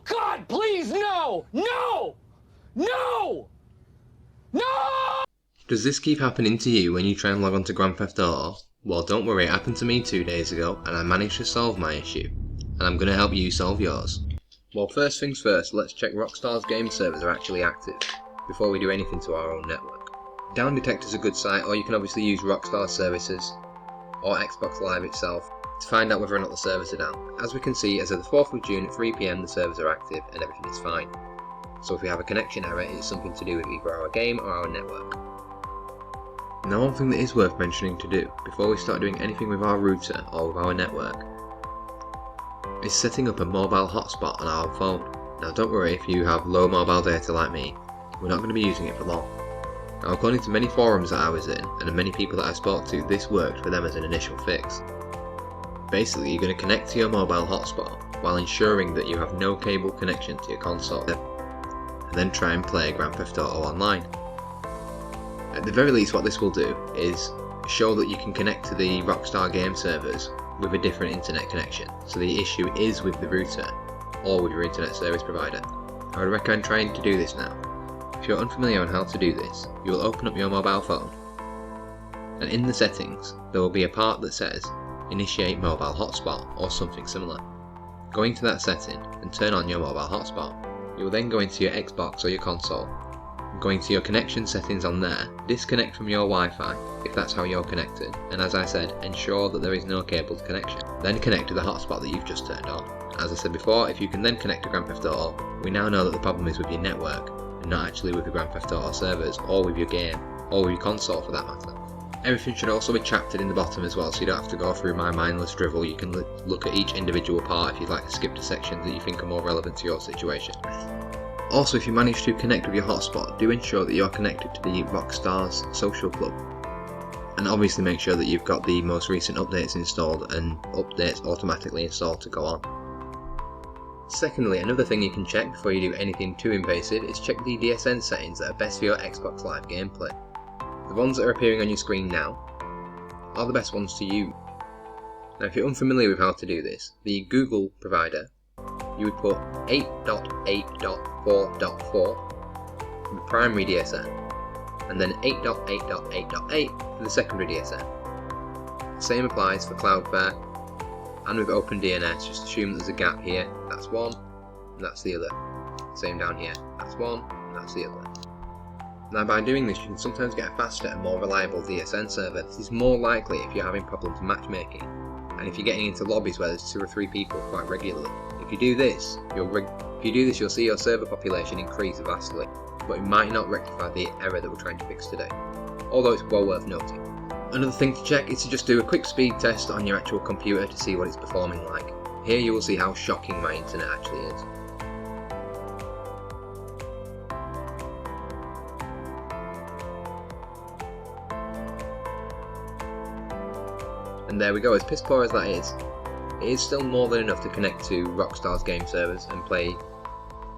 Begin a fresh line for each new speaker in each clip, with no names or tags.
God, please, no! No! No! No!
Does this keep happening to you when you try and log on to Grand Theft Auto? Well, don't worry, it happened to me 2 days ago and I managed to solve my issue. And I'm going to help you solve yours. Well, first things first, let's check Rockstar's game servers are actually active before we do anything to our own network. Down Detect is a good site, or you can obviously use Rockstar services or Xbox Live itself to find out whether or not the servers are down. As we can see, as of the 4th of June at 3 PM the servers are active and everything is fine. So if we have a connection error, it's something to do with either our game or our network. Now, one thing that is worth mentioning to do before we start doing anything with our router or with our network is setting up a mobile hotspot on our phone. Now don't worry, if you have low mobile data like me, we're not going to be using it for long. Now, according to many forums that I was in and many people that I spoke to, this worked for them as an initial fix. Basically, you're going to connect to your mobile hotspot while ensuring that you have no cable connection to your console, and then try and play Grand Theft Auto Online. At the very least, what this will do is show that you can connect to the Rockstar Game servers with a different internet connection, so the issue is with the router or with your internet service provider. I would recommend trying to do this now. If you're unfamiliar on how to do this, you will open up your mobile phone, and in the settings there will be a part that says Initiate Mobile Hotspot or something similar. Going to that setting and turn on your mobile hotspot. You will then go into your Xbox or your console. Going to your connection settings on there, disconnect from your Wi-Fi if that's how you're connected, and as I said, ensure that there is no cabled connection. Then connect to the hotspot that you've just turned on. As I said before, if you can then connect to Grand Theft Auto, we now know that the problem is with your network and not actually with the Grand Theft Auto servers or with your game or with your console for that matter. Everything should also be chaptered in the bottom as well, so you don't have to go through my mindless drivel. You can look at each individual part if you'd like to skip to sections that you think are more relevant to your situation. Also, if you manage to connect with your hotspot, do ensure that you're connected to the Rockstar's social club. And obviously make sure that you've got the most recent updates installed and updates automatically installed to go on. Secondly, another thing you can check before you do anything too invasive is check the DSN settings that are best for your Xbox Live gameplay. The ones that are appearing on your screen now are the best ones to use. Now, if you're unfamiliar with how to do this, the Google provider, you would put 8.8.4.4 for the primary DSN, and then 8.8.8.8 for the secondary DSN. The same applies for Cloudflare and with OpenDNS. Just assume that there's a gap here, that's one, and that's the other. Same down here, that's one, and that's the other. Now, by doing this, you can sometimes get a faster and more reliable DSN server. This is more likely if you're having problems matchmaking, and if you're getting into lobbies where there's 2 or 3 people quite regularly. If you do this, you'll see your server population increase vastly, but it might not rectify the error that we're trying to fix today, although it's well worth noting. Another thing to check is to just do a quick speed test on your actual computer to see what it's performing like. Here you will see how shocking my internet actually is. And there we go, as piss poor as that is, it is still more than enough to connect to Rockstar's game servers and play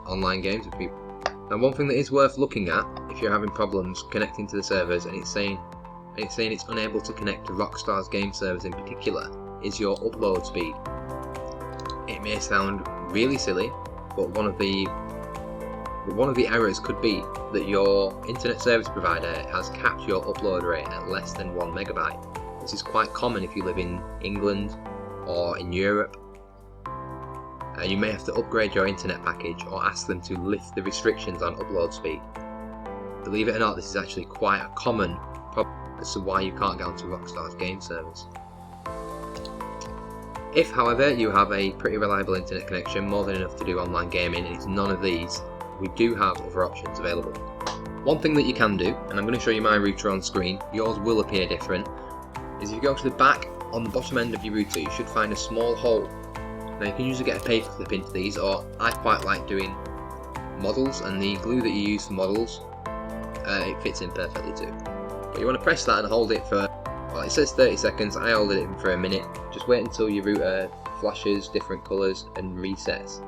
online games with people. Now, one thing that is worth looking at if you're having problems connecting to the servers and it's saying it's unable to connect to Rockstar's game servers in particular is your upload speed. It may sound really silly, but one of the errors could be that your internet service provider has capped your upload rate at less than 1 megabyte. This is quite common if you live in England or in Europe. You may have to upgrade your internet package or ask them to lift the restrictions on upload speed. Believe it or not, this is actually quite a common problem as to why you can't get onto Rockstar's game servers. If, however, you have a pretty reliable internet connection, more than enough to do online gaming, and it's none of these, we do have other options available. One thing that you can do, and I'm going to show you my router on screen, yours will appear different, is if you go to the back on the bottom end of your router, you should find a small hole. Now, you can usually get a paper clip into these, or I quite like doing models, and the glue that you use for models, it fits in perfectly too. But you want to press that and hold it for, well, it says 30 seconds, I hold it in for a minute. Just wait until your router flashes different colours and resets.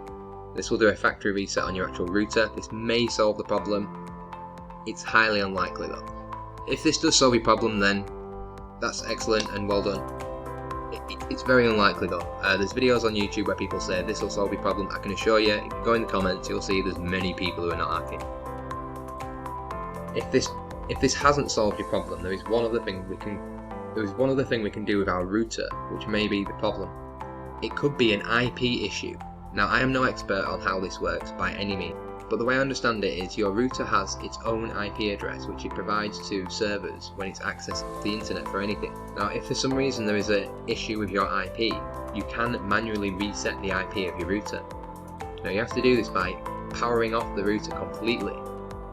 This will do a factory reset on your actual router. This may solve the problem. It's highly unlikely though. If this does solve your problem, then that's excellent and well done. It's very unlikely though. There's videos on YouTube where people say this will solve your problem. I can assure you, if you go in the comments, you'll see there's many people who are not hacking. If this hasn't solved your problem, there is one other thing we can do with our router, which may be the problem. It could be an IP issue. Now, I am no expert on how this works by any means, but the way I understand it is your router has its own IP address which it provides to servers when it's accessing the internet for anything. Now, if for some reason there is an issue with your IP, you can manually reset the IP of your router. Now, you have to do this by powering off the router completely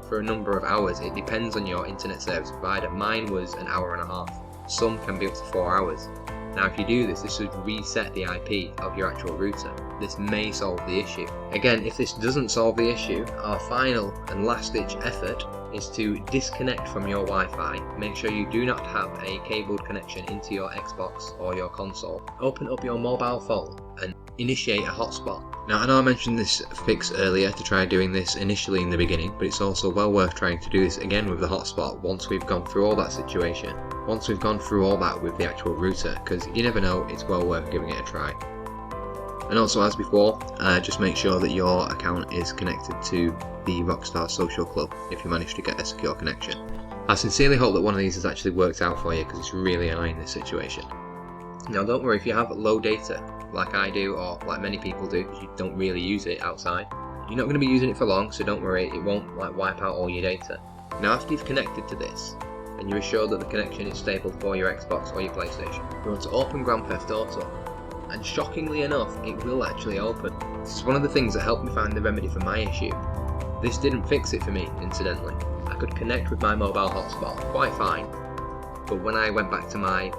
for a number of hours. It depends on your internet service provider. Mine was an hour and a half. Some can be up to 4 hours. Now, if you do this should reset the IP of your actual router. This may solve the issue. Again, if this doesn't solve the issue, our final and last ditch effort is to disconnect from your Wi-Fi. Make sure you do not have a cabled connection into your Xbox or your console. Open up your mobile phone and initiate a hotspot. Now, I know I mentioned this fix earlier to try doing this initially in the beginning, but it's also well worth trying to do this again with the hotspot once we've gone through all that situation. Once we've gone through all that with the actual router, because you never know, it's well worth giving it a try. And also, as before, just make sure that your account is connected to the Rockstar Social Club if you manage to get a secure connection. I sincerely hope that one of these has actually worked out for you, because it's really annoying, this situation. Now, don't worry if you have low data, like I do, or like many people do, because you don't really use it outside. You're not going to be using it for long, so don't worry, it won't wipe out all your data. Now, after you've connected to this, and you're assured that the connection is stable for your Xbox or your PlayStation, you want to open Grand Theft Auto. And shockingly enough, it will actually open. This is one of the things that helped me find the remedy for my issue. This didn't fix it for me, incidentally. I could connect with my mobile hotspot quite fine, but when I went back to my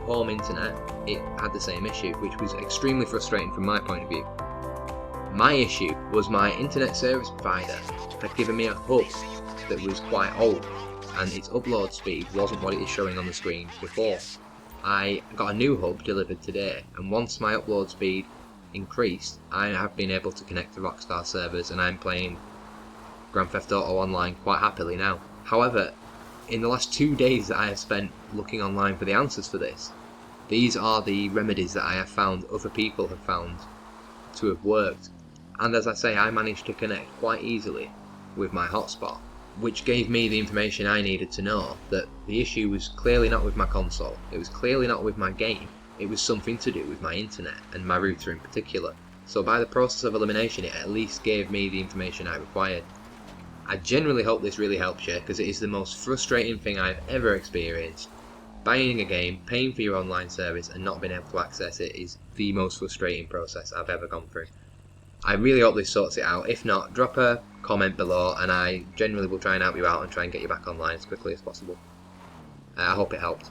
home internet, it had the same issue, which was extremely frustrating from my point of view. My issue was my internet service provider had given me a hub that was quite old, and its upload speed wasn't what it is showing on the screen before. I got a new hub delivered today, and once my upload speed increased, I have been able to connect to Rockstar servers, and I'm playing Grand Theft Auto Online quite happily now. However, in the last 2 days that I have spent looking online for the answers for this, these are the remedies that I have found other people have found to have worked. And as I say, I managed to connect quite easily with my hotspot, which gave me the information I needed to know that the issue was clearly not with my console, it was clearly not with my game, it was something to do with my internet, and my router in particular. So by the process of elimination, it at least gave me the information I required. I genuinely hope this really helps you, because it is the most frustrating thing I've ever experienced. Buying a game, paying for your online service, and not being able to access it is the most frustrating process I've ever gone through. I really hope this sorts it out. If not, drop a comment below and I generally will try and help you out and try and get you back online as quickly as possible. I hope it helped.